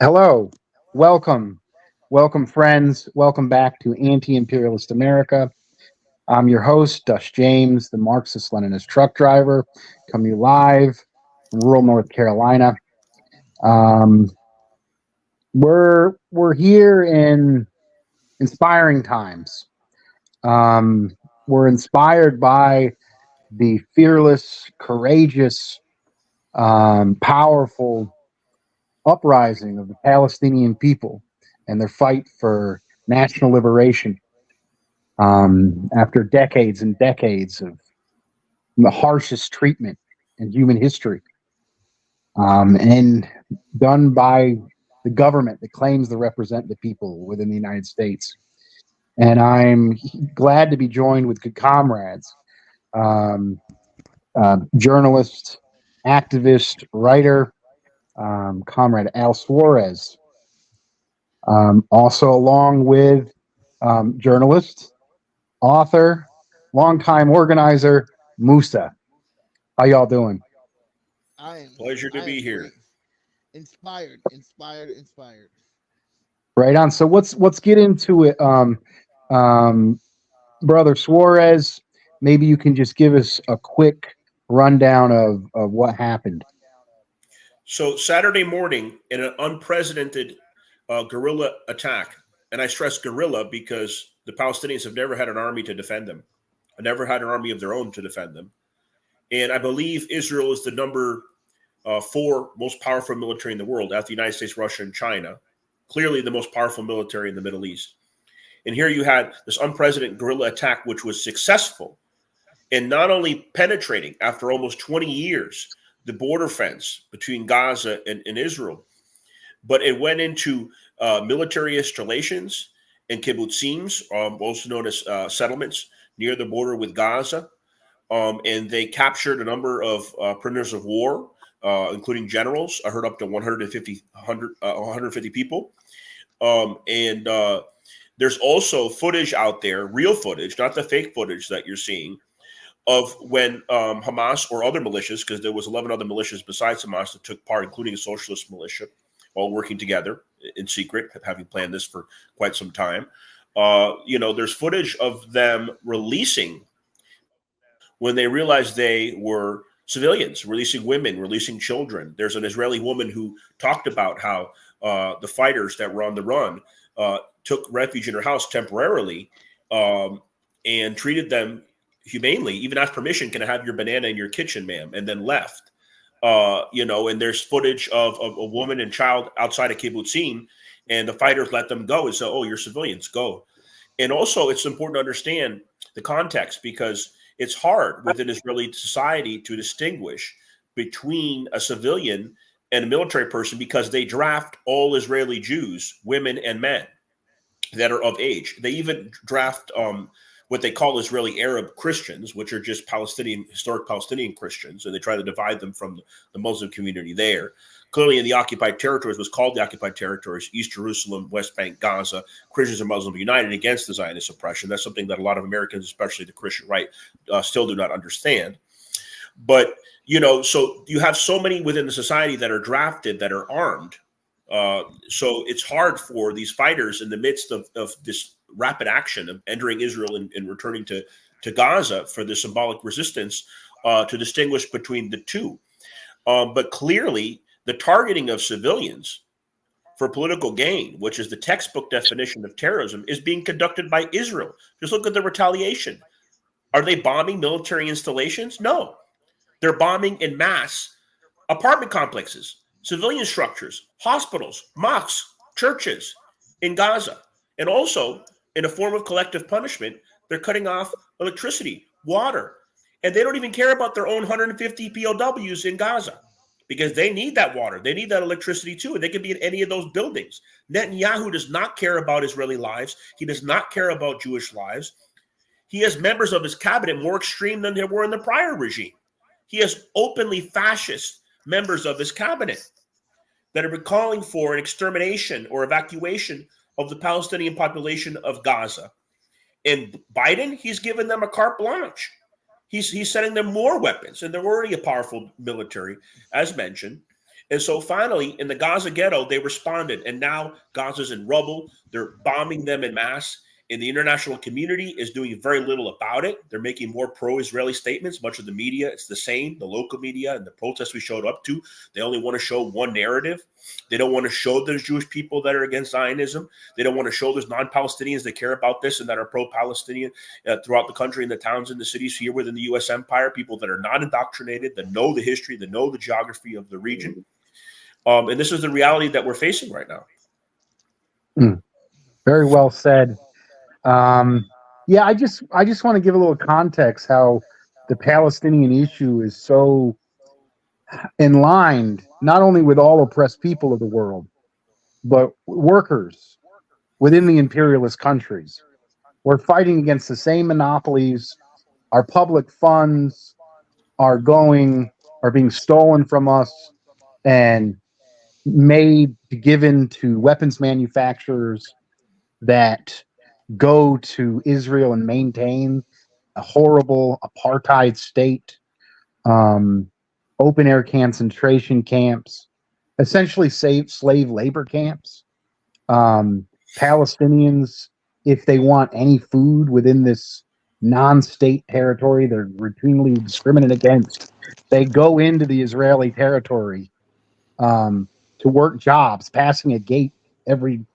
Hello, welcome, welcome, friends. Welcome back to Anti-imperialist America. I'm your host, Dush James, the Marxist-Leninist truck driver, coming live from rural North Carolina. Um, we're here in inspiring times. We're inspired by the fearless, courageous, powerful uprising of the Palestinian people and their fight for national liberation. After decades and decades of the harshest treatment in human history, and done by the government that claims to represent the people within the United States. And I'm glad to be joined with good comrades, um, journalist, activist, writer, comrade Al Suarez, also along with journalist, author, longtime organizer, Musa. How y'all doing? Pleasure to I be am here. great. Inspired. Right on. So let's get into it. Um, Brother Suarez, maybe you can just give us a quick rundown of what happened. So Saturday morning, in an unprecedented guerrilla attack, and I stress guerrilla because the Palestinians have never had an army to defend them, never had an army of their own to defend them, and I believe Israel is the number four most powerful military in the world after the United States, Russia, and China. Clearly, the most powerful military in the Middle East. And here you had this unprecedented guerrilla attack, which was successful in not only penetrating after almost 20 years the border fence between Gaza and Israel, but it went into military installations and kibbutzim, also known as settlements near the border with Gaza. And they captured a number of prisoners of war, including generals. I heard up to 150 people. And there's also footage out there, real footage, not the fake footage that you're seeing, of when Hamas or other militias, because there was 11 other militias besides Hamas that took part, including a socialist militia, all working together in secret, having planned this for quite some time. There's footage of them releasing when they realized they were civilians, releasing women, releasing children. There's an Israeli woman who talked about how the fighters that were on the run took refuge in her house temporarily and treated them humanely, even asked permission, can I have your banana in your kitchen, ma'am, and then left. And there's footage of a woman and child outside of kibbutzim, and the fighters let them go and say, oh, you're civilians, go. And also, it's important to understand the context because it's hard within Israeli society to distinguish between a civilian and a military person because they draft all Israeli Jews, women and men that are of age. They even draft what they call Israeli Arab Christians, which are just historic Palestinian Christians, and they try to divide them from the Muslim community there. Clearly, in the occupied territories, was called the occupied territories, East Jerusalem, West Bank, Gaza, Christians and Muslims united against the Zionist oppression. That's something that a lot of Americans, especially the Christian right, still do not understand. But, so you have so many within the society that are drafted, that are armed. So it's hard for these fighters in the midst of this rapid action of entering Israel and returning to Gaza for the symbolic resistance to distinguish between the two. But clearly, the targeting of civilians for political gain, which is the textbook definition of terrorism, is being conducted by Israel. Just look at the retaliation. Are they bombing military installations? No. They're bombing in mass apartment complexes, civilian structures, hospitals, mosques, churches in Gaza. And also, in a form of collective punishment, they're cutting off electricity, water, and they don't even care about their own 150 POWs in Gaza because they need that water. They need that electricity too, and they could be in any of those buildings. Netanyahu does not care about Israeli lives. He does not care about Jewish lives. He has members of his cabinet more extreme than there were in the prior regime. He has openly fascist members of his cabinet that are calling for an extermination or evacuation of the Palestinian population of Gaza. And Biden, he's given them a carte blanche. He's sending them more weapons, and they're already a powerful military, as mentioned. And so finally, in the Gaza ghetto, they responded. And now Gaza's in rubble. They're bombing them en masse. And the international community is doing very little about it. They're making more pro-Israeli statements. Much of the media, it's the same. The local media and the protests we showed up to, they only want to show one narrative. They don't want to show there's Jewish people that are against Zionism. They don't want to show there's non-Palestinians that care about this and that are pro-Palestinian throughout the country, in the towns and the cities here within the U.S. empire, people that are not indoctrinated, that know the history, that know the geography of the region. And this is the reality that we're facing right now. Very well said. Yeah, I just want to give a little context how the Palestinian issue is so in line not only with all oppressed people of the world, but workers within the imperialist countries. We're fighting against the same monopolies. Our public funds are being stolen from us and given to weapons manufacturers that go to Israel and maintain a horrible apartheid state, open air concentration camps, essentially slave labor camps. Palestinians, if they want any food within this non-state territory they're routinely discriminated against, they go into the Israeli territory to work jobs, passing a gate every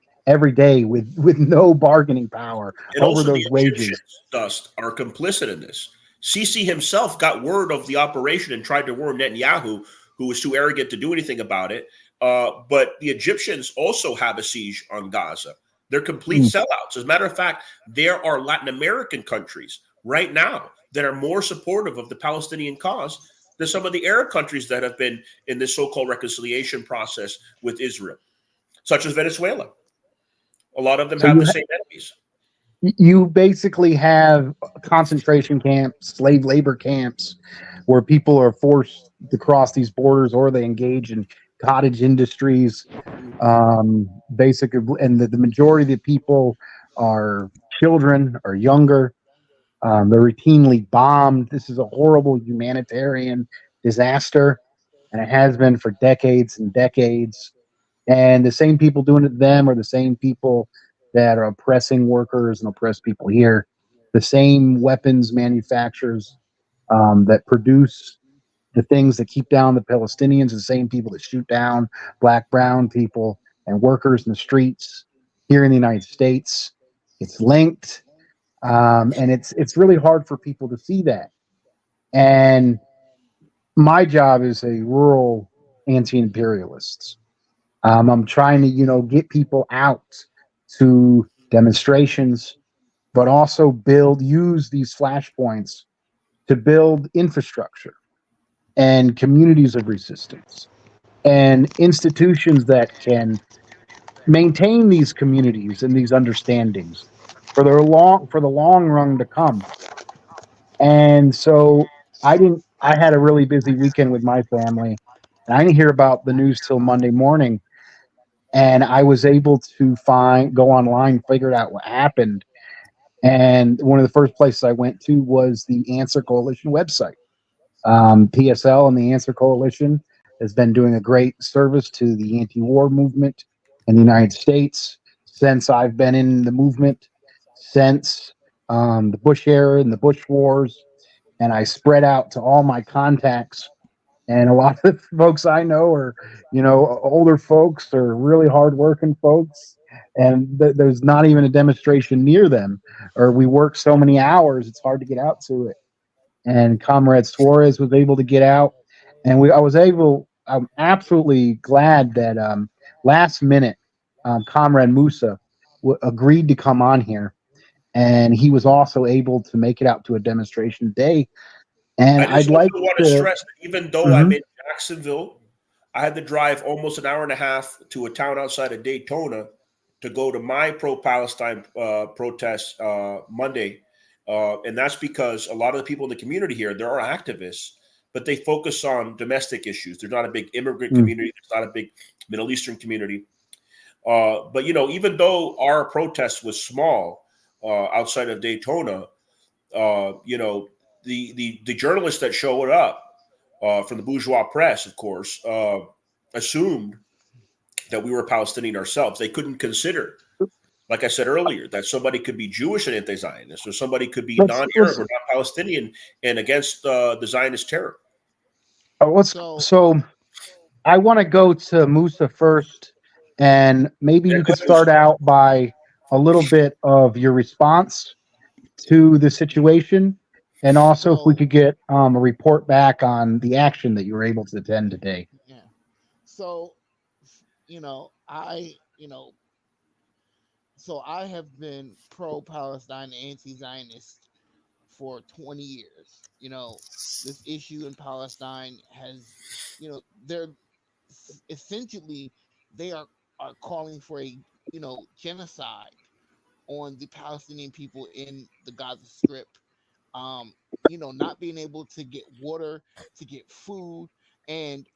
day with no bargaining power and over also those the wages. Egyptians, Dust, are complicit in this. Sisi himself got word of the operation and tried to warn Netanyahu, who was too arrogant to do anything about it. But the Egyptians also have a siege on Gaza. They're complete sellouts. As a matter of fact, there are Latin American countries right now that are more supportive of the Palestinian cause than some of the Arab countries that have been in this so-called reconciliation process with Israel, such as Venezuela. A lot of them have the same enemies. You basically have concentration camps, slave labor camps, where people are forced to cross these borders, or they engage in cottage industries. Basically, and the majority of the people are children or younger. They're routinely bombed. This is a horrible humanitarian disaster, and it has been for decades and decades. And the same people doing it to them are the same people that are oppressing workers and oppress people here. The same weapons manufacturers that produce the things that keep down the Palestinians, the same people that shoot down black, brown people and workers in the streets here in the United States. It's linked, and it's really hard for people to see that. And my job is a rural anti-imperialist. I'm trying to, get people out to demonstrations, but also use these flashpoints to build infrastructure and communities of resistance and institutions that can maintain these communities and these understandings for the long run to come. And so I had a really busy weekend with my family, and I didn't hear about the news till Monday morning. And I was able to go online, figure out what happened. And one of the first places I went to was the Answer Coalition website. PSL and the Answer Coalition has been doing a great service to the anti-war movement in the United States since I've been in the movement, since the Bush era and the Bush wars. And I spread out to all my contacts. And a lot of the folks I know are, older folks or really hardworking folks. And there's not even a demonstration near them, or we work so many hours, it's hard to get out to it. And Comrade Suarez was able to get out. And I'm absolutely glad that last minute, Comrade Musa agreed to come on here. And he was also able to make it out to a demonstration day. And I just I'd like want to stress that even though I'm in Jacksonville, I had to drive almost an hour and a half to a town outside of Daytona to go to my pro-Palestine protest Monday. And that's because a lot of the people in the community here, there are activists, but they focus on domestic issues. There's not a big immigrant community. There's not a big Middle Eastern community. But, even though our protest was small outside of Daytona, the journalists that showed up from the bourgeois press, of course, assumed that we were Palestinian ourselves. They couldn't consider, like I said earlier, that somebody could be Jewish and anti-Zionist, or somebody could be non-Arab or not Palestinian and against the Zionist terror. So I want to go to Musa first, and maybe you could start out by a little bit of your response to the situation, and also if we could get a report back on the action that you were able to attend today. Yeah. So, I have been pro-Palestine, anti-Zionist for 20 years. This issue in Palestine has, they're essentially they are calling for a genocide on the Palestinian people in the Gaza Strip. Not being able to get water, to get food, and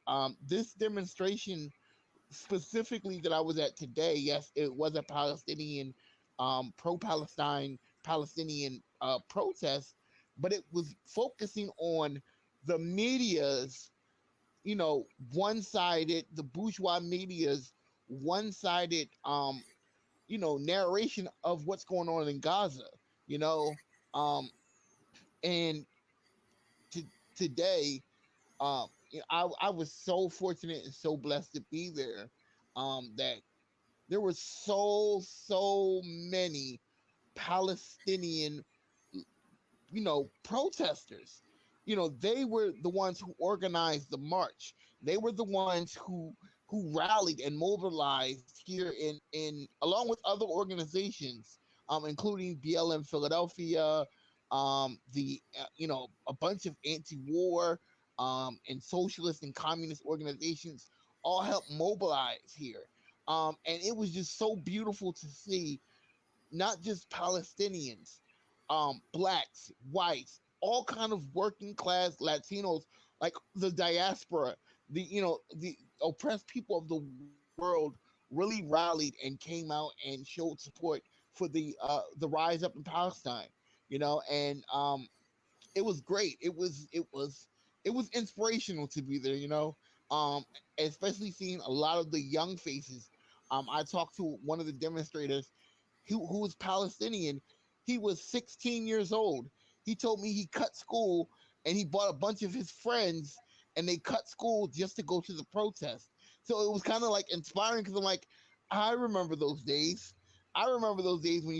this demonstration specifically that I was at today, yes, it was a Palestinian, pro-Palestine Palestinian protest, but it was focusing on the media's, one-sided, the bourgeois media's one-sided, narration of what's going on in Gaza, um, and today, I was so fortunate and so blessed to be there, that there were so many Palestinian, protesters. They were the ones who organized the march. They were the ones who rallied and mobilized here in along with other organizations, including BLM Philadelphia, a bunch of anti-war, and socialist and communist organizations all helped mobilize here. And it was just so beautiful to see not just Palestinians, blacks, whites, all kind of working class Latinos, like the diaspora, the oppressed people of the world really rallied and came out and showed support for the rise up in Palestine, and it was great. It was inspirational to be there, um, especially seeing a lot of the young faces. I talked to one of the demonstrators who was Palestinian. He was 16 years old. He told me he cut school and he bought a bunch of his friends and they cut school just to go to the protest. So it was kind of like inspiring because I'm like, I remember those days. I remember those days when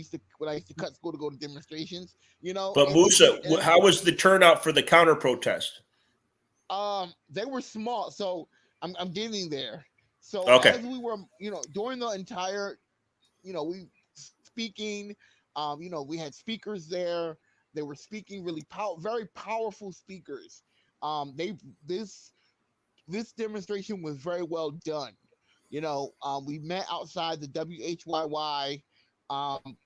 I used to cut school to go to demonstrations. But Musa, how was the turnout for the counter protest? They were small, so I'm getting there. So Okay. as we were, during the entire, we speaking, we had speakers there. They were speaking really very powerful speakers. They this demonstration was very well done. We met outside the WHYY, um,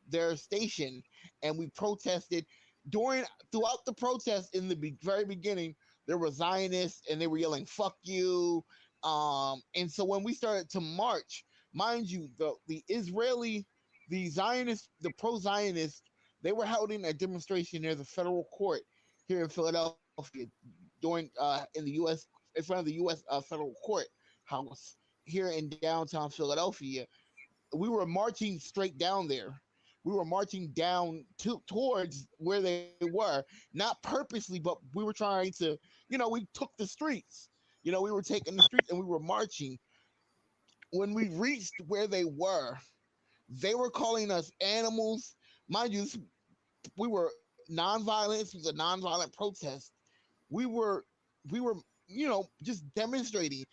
their station, and we protested. Throughout the protest, in the very beginning, there were Zionists and they were yelling "fuck you." And so when we started to march, mind you, the Israeli, the Zionist, the pro-Zionist, they were holding a demonstration near the federal court here in Philadelphia, in the U.S. in front of the U.S. Federal Court House here in downtown Philadelphia. We were marching straight down there. We were marching down towards where they were, not purposely, but we were trying to, we took the streets. We were taking the streets and we were marching. When we reached where they were calling us animals. Mind you, we were nonviolent. This was a nonviolent protest. We were, we were, just demonstrating,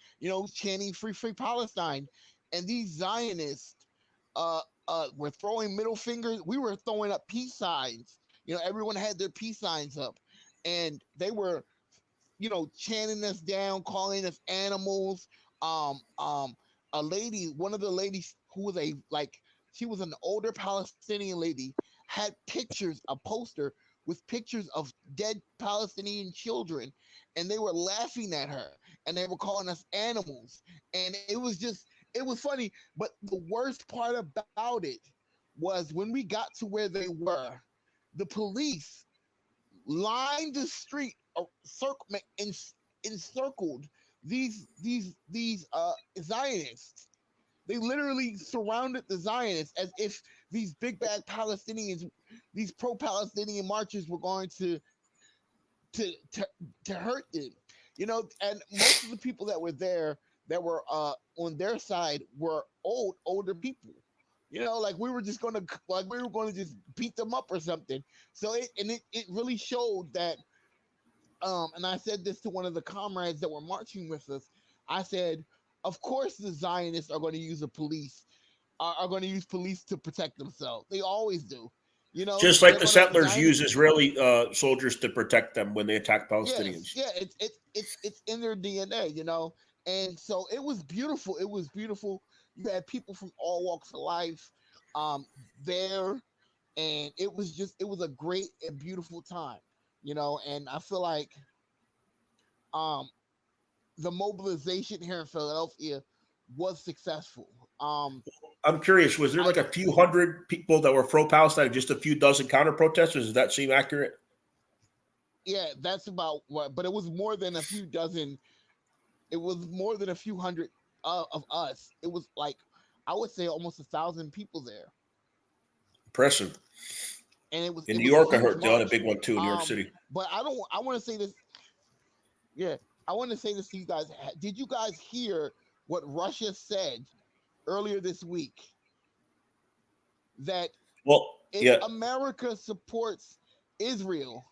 chanting "Free Palestine," and these Zionists, uh, were throwing middle fingers. We were throwing up peace signs. Everyone had their peace signs up, and they were, chanting us down, calling us animals. Um, um, one of the ladies who was she was an older Palestinian lady, had pictures, a poster with pictures of dead Palestinian children, and they were laughing at her, and they were calling us animals, and it was funny. But the worst part about it was when we got to where they were, the police lined the street, encircled these Zionists. They literally surrounded the Zionists as if these big bad Palestinians, these pro-Palestinian marchers were going to to to hurt them. And most of the people that were there that were on their side were older people. Like we were just gonna just beat them up or something. So it really showed that. And I said this to one of the comrades that were marching with us. I said, of course the Zionists are going to use are going to use police to protect themselves. They always do. Just like They're the going to settlers Zionists. use Israeli soldiers to protect them when they attack Yes, Palestinians. yeah, it's in their DNA. And so it was beautiful. It was beautiful. You had people from all walks of life there, and it was a great and beautiful time. And I feel like um the mobilization here in Philadelphia was successful. I'm curious, was there I like a few hundred people that were pro-Palestine, just a few dozen counter protesters? Does that seem accurate? Yeah, that's about what. But it was more than a few dozen. It was more than a few hundred of us. It was like I would say almost 1,000 people there, Impressive. and it was In it New was a York, I huge heard they had a march. big one too in New York City. But I don't. I want to say this. Yeah, I want to say this to you guys. Did you guys hear what Russia said earlier this week? That Well, if yeah. America supports Israel,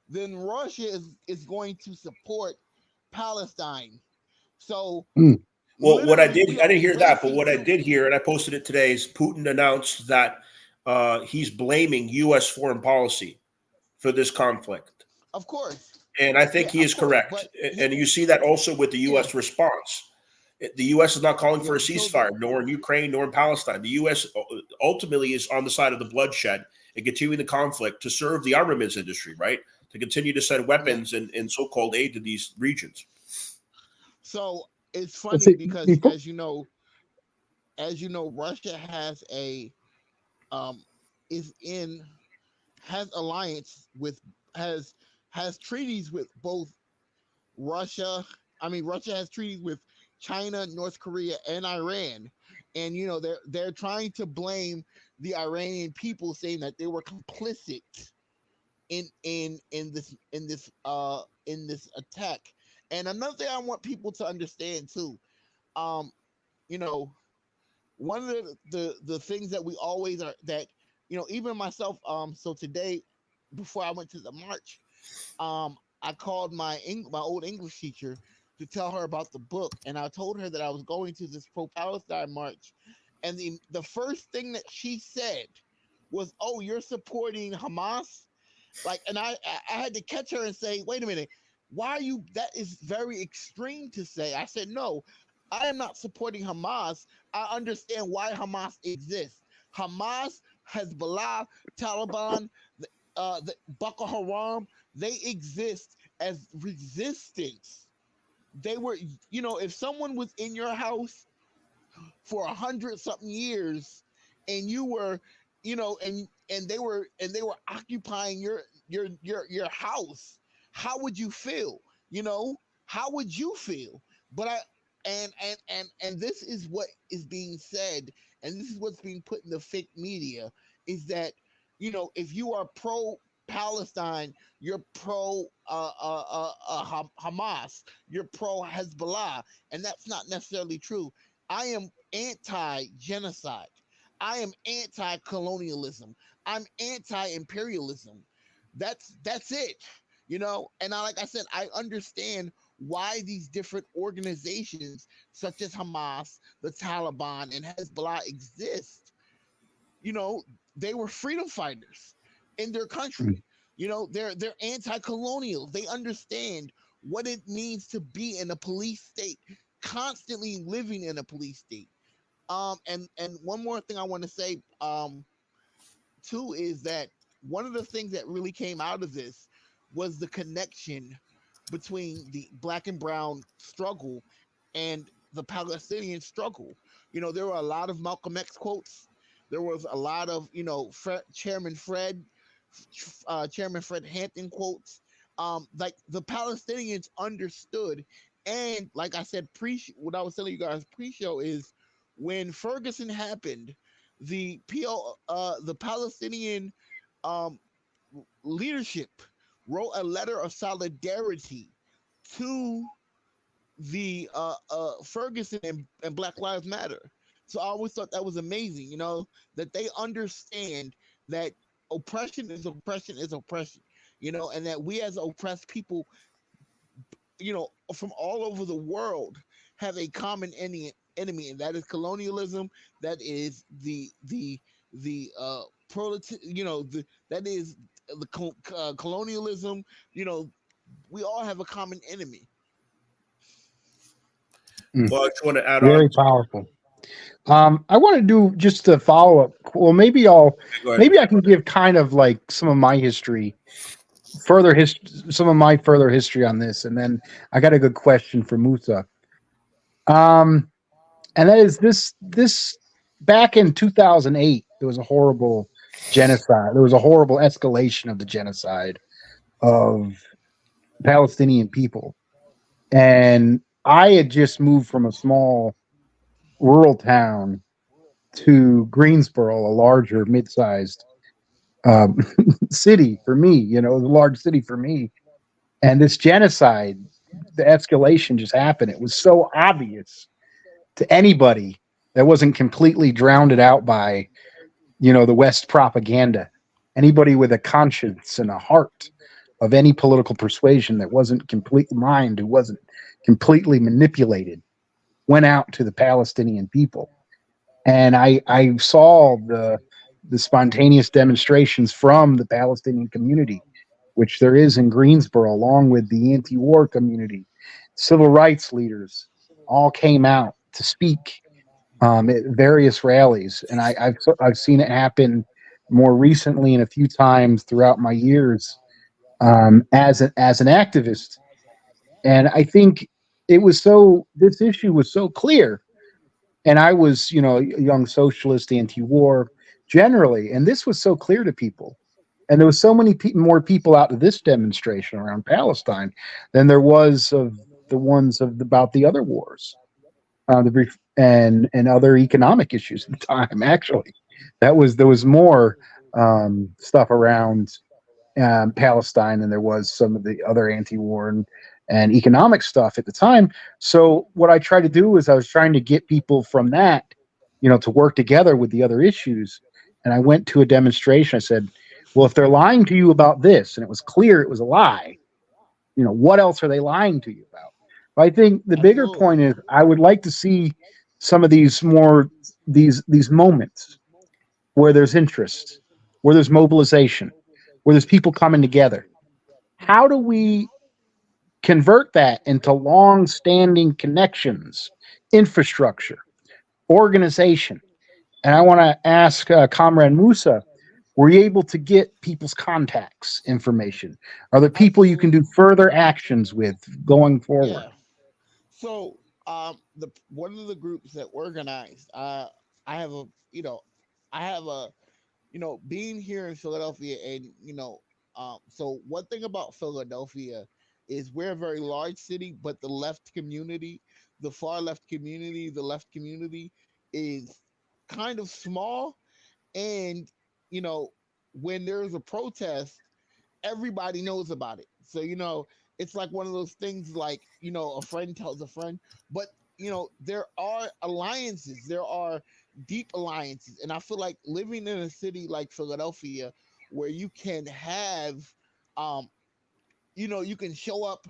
then Russia is going to support Palestine. So Mm. Well, what I literally, did, I didn't hear that, but racing what I to, did hear, and I posted it today, is Putin announced that he's blaming U.S. foreign policy for this conflict. of course, And I think yeah, he of is course, correct. but he, And you see that also with the yeah, U.S. response. The U.S. is not calling for yeah. a ceasefire, nor in Ukraine, nor in Palestine. The U.S. ultimately is on the side of the bloodshed and continuing the conflict to serve the armaments industry, right? To continue to send Yeah. weapons and so-called aid to these regions. So it's Let's funny see, because before, Russia has um is in has alliance with has has treaties with both Russia. I mean, Russia has treaties with China, North Korea, and Iran, and they're trying to blame the Iranian people, saying that they were complicit in this attack. And another thing I want people to understand too, um, you know, one of the things that we always are that even myself. So today, before I went to the march, I called my old English teacher to tell her about the book, and I told her that I was going to this pro-Palestine march, and the first thing that she said was, "Oh, you're supporting Hamas?" Like, and I had to catch her and say, "Wait a minute, why are you? That is very extreme to say." I said, "No, I am not supporting Hamas. I understand why Hamas exists. Hamas, Hezbollah, Taliban, the Boko Haram, they exist as resistance. They were, if someone was in your house for 100 something years, and you were, and they were occupying your house, how would you feel? How would you feel? But I and this is what is being said, and this is what's being put in the fake media, is that if you are pro Palestine, you're pro Hamas, you're pro Hezbollah, and that's not necessarily true. I am anti-genocide. I am anti-colonialism. I'm anti-imperialism. That's it. And like I said, I understand why these different organizations such as Hamas, the Taliban, and Hezbollah exist. You know, they were freedom fighters in their country. They're anti-colonial. They understand what it means to be in a police state, constantly living in a police state. And one more thing I want to say, too, is that one of the things that really came out of this was the connection between the black and brown struggle and the Palestinian struggle. There were a lot of Malcolm X quotes. There was a lot of, Chairman Fred Hampton quotes. Like the Palestinians understood And like I said, what I was telling you guys pre-show is when Ferguson happened, the Palestinian um, leadership wrote a letter of solidarity to the Ferguson and Black Lives Matter. So I always thought that was amazing, that they understand that oppression is oppression is oppression, and that we as oppressed people, from all over the world have a common enemy, and that is colonialism. That is the that is the colonialism. We all have a common enemy. Well, I just want to add on. Very powerful. I want to do just a follow up. Well, Go ahead. maybe I can give kind of like some of my history, some of my further history on this, and then I got a good question for Musa. Um, and that is this back in 2008, there was a horrible genocide. There was a horrible escalation of the genocide of Palestinian people, and I had just moved from a small rural town to Greensboro, a larger, mid-sized um, city for me. It was a large city for me, and this genocide, the escalation just happened. It was so obvious to anybody that wasn't completely drowned out by, the West propaganda. Anybody with a conscience and a heart of any political persuasion that wasn't complete mind, who wasn't completely manipulated, went out to the Palestinian people. And I saw the spontaneous demonstrations from the Palestinian community, which there is in Greensboro, along with the anti-war community, civil rights leaders, all came out to speak at various rallies, and I've seen it happen more recently and a few times throughout my years as an activist. And I think this issue was so clear, and I was, a young socialist, anti-war generally, and this was so clear to people. And there was so many more people out to this demonstration around Palestine than there was of the ones about the other wars, and other economic issues at the time. Actually, there was more stuff around Palestine than there was some of the other anti-war and economic stuff at the time. So what I tried to do is I was trying to get people from that, to work together with the other issues. And I went to a demonstration. I said, well, if they're lying to you about this, and it was clear it was a lie, what else are they lying to you about? But I think the bigger Absolutely. point is I would like to see some of these moments where there's interest, where there's mobilization, where there's people coming together. How do we convert that into long-standing connections, infrastructure, organization? And I want to ask Comrade Musa, were you able to get people's contacts information? Are there people you can do Absolutely. further actions with going forward? Yeah. So, the one of the groups that organized, I have a, I have a, being here in Philadelphia, and so one thing about Philadelphia is we're a very large city, but the left community, the far left community, the left community is kind of small, and you know, when there's a protest, everybody knows about it. So, it's like one of those things like, a friend tells a friend, but there are alliances, there are deep alliances. And I feel like living in a city like Philadelphia where you can have um you can show up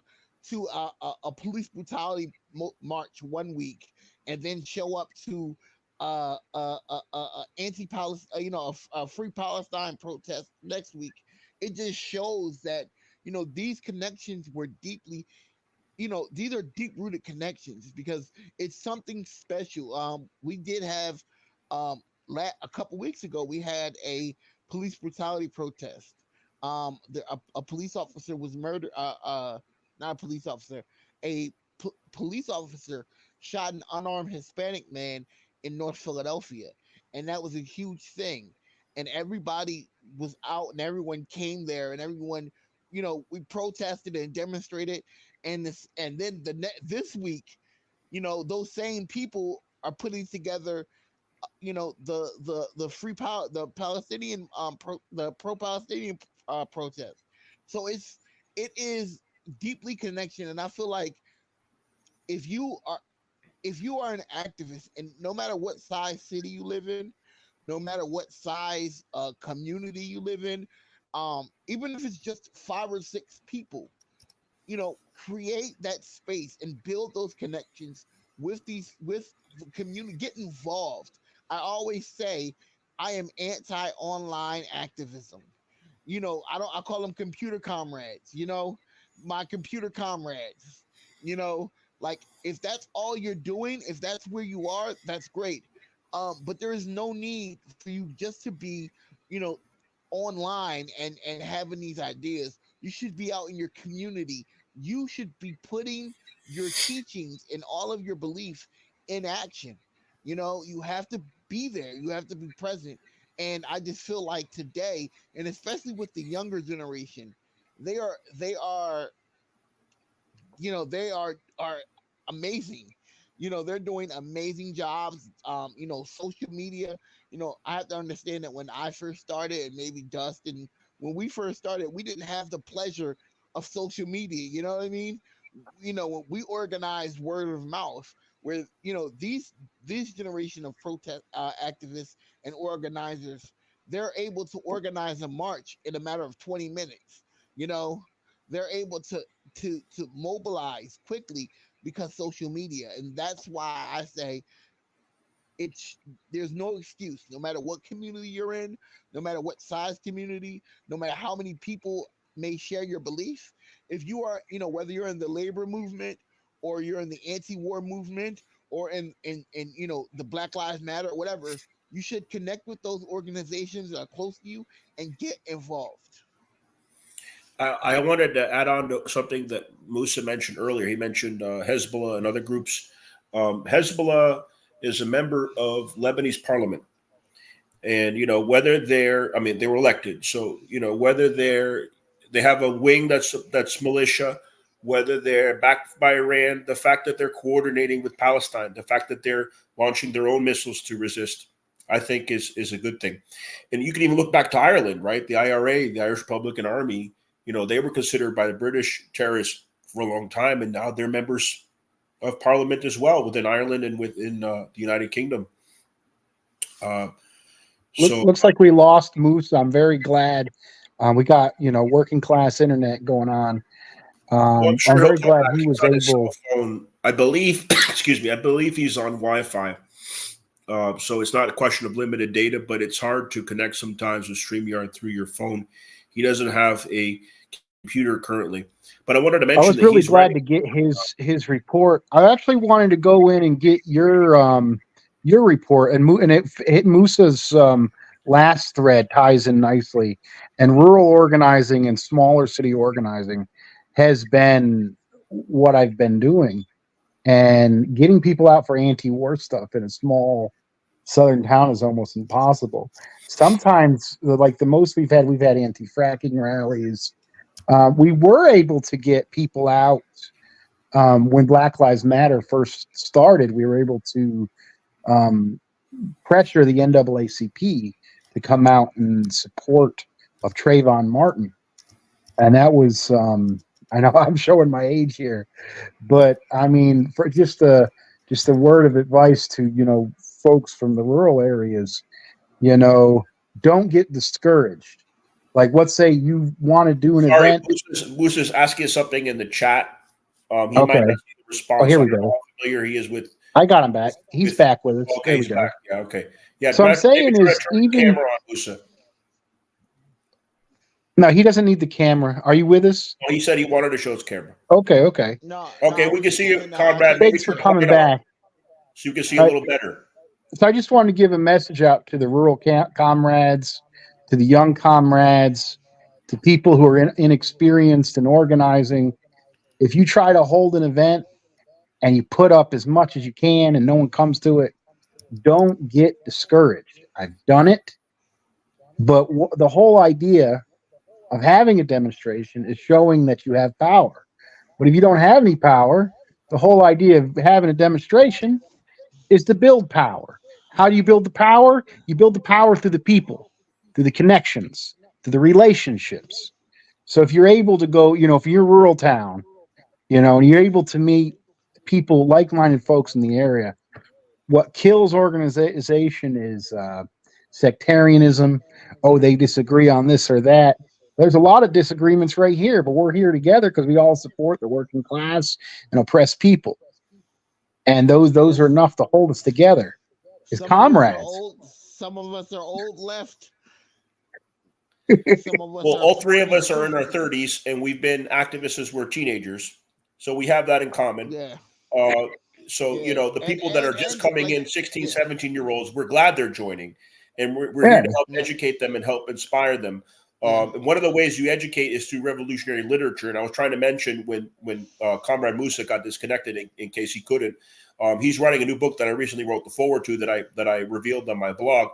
to a police brutality march one week and then show up to anti-Palestine, a free Palestine protest next week. It just shows that these connections were deeply, these are deep rooted connections because it's something special. We did have a couple weeks ago we had a police brutality protest. A police officer was murdered. Not a police officer, a police officer shot an unarmed Hispanic man in North Philadelphia, and that was a huge thing. And everybody was out, and everyone came there, and everyone, we protested and demonstrated, and then this week, those same people are putting together, the free power, the Palestinian the pro-Palestinian protest. So it is deeply connection, and I feel like if you are if you are an activist, and no matter what size city you live in, no matter what size community you live in, even if it's just 5 or 6 people, create that space and build those connections with the community. Get involved. I always say I am anti-online activism. I call them computer comrades. My computer comrades. You know, like if that's all you're doing, if that's where you are, that's great. But there is no need for you just to be, you know, online and having these ideas. You should be out in your community. You should be putting your teachings and all of your beliefs in action. You have to be there. You have to be present. And I just feel like today, and especially with the younger generation, they are they are amazing. They're doing amazing jobs. Social media. I have to understand that when I first started, and maybe Dustin, when we first started, we didn't have the pleasure of social media. You know what I mean? When we organized word of mouth, where these generation of protest activists and organizers, they're able to organize a march in a matter of 20 minutes. You know, they're able to mobilize quickly because social media, and that's why I say it's there's no excuse. No matter what community you're in, no matter what size community, no matter how many people may share your belief, if you are, whether you're in the labor movement, or you're in the anti-war movement, or in the Black Lives Matter or whatever, you should connect with those organizations that are close to you and get involved. I wanted to add on to something that Musa mentioned earlier. He mentioned Hezbollah and other groups. Hezbollah is a member of Lebanese parliament. And, whether I mean, they were elected. So, whether they have a wing that's militia, whether they're backed by Iran, the fact that they're coordinating with Palestine, the fact that they're launching their own missiles to resist, I think is a good thing. And you can even look back to Ireland, right? The IRA, the Irish Republican Army, they were considered by the British terrorists for a long time, and now they're members of parliament as well within Ireland and within the United Kingdom. Looks like we lost Moose. I'm very glad. We got working class internet going on. I'm sure I'm he'll very come glad back. he He's was on his able. cell phone. I believe, excuse me, I believe he's on Wi-Fi. So it's not a question of limited data, but it's hard to connect sometimes with StreamYard through your phone. He doesn't have a computer currently. But I wanted to mention I was really glad to get his report. I actually wanted to go in and get your report, and it Musa's last thread ties in nicely. And rural organizing and smaller city organizing has been what I've been doing, and getting people out for anti-war stuff in a small southern town is almost impossible. Sometimes, like the most we've had anti-fracking rallies. We were able to get people out when Black Lives Matter first started. We were able to pressure the NAACP to come out in support of Trayvon Martin, and that was I know I'm showing my age here, but I mean, for just a word of advice to folks from the rural areas, don't get discouraged. Like, let's say you want to do an event. Moose is asking something in the chat. He Okay. might not see the response. Oh, here we I don't know go. how familiar he is with. I got him back. He's back with us. Okay, There we go. back. Yeah, okay. Yeah. So I'm saying is, turn the camera on, Musa. No, he doesn't need the camera. Are you with us? Well, he said he wanted to show his camera. Okay. No. Okay, we can see you, Conrad. Thanks for coming back. So you can see a little better. So I just wanted to give a message out to the rural comrades, to the young comrades, to people who are inexperienced in organizing. If you try to hold an event and you put up as much as you can and no one comes to it, don't get discouraged. I've done it. But the whole idea of having a demonstration is showing that you have power. But if you don't have any power, the whole idea of having a demonstration is to build power. How do you build the power? You build the power through the people, through the connections, through the relationships. So if you're able to go, if you're a rural town, and you're able to meet people, like-minded folks in the area, what kills organization is sectarianism. Oh, they disagree on this or that. There's a lot of disagreements right here, but we're here together because we all support the working class and oppressed people. And those are enough to hold us together as comrades. Some of us are old left. Well, all three of us are in our 30s, and we've been activists as we're teenagers. So we have that in common. Yeah. The people that are just coming in, 16, 17-year-olds, we're glad they're joining. And we're here to help educate them and help inspire them. And one of the ways you educate is through revolutionary literature. And I was trying to mention when Comrade Musa got disconnected, in case he couldn't, he's writing a new book that I recently wrote the forward to that I revealed on my blog.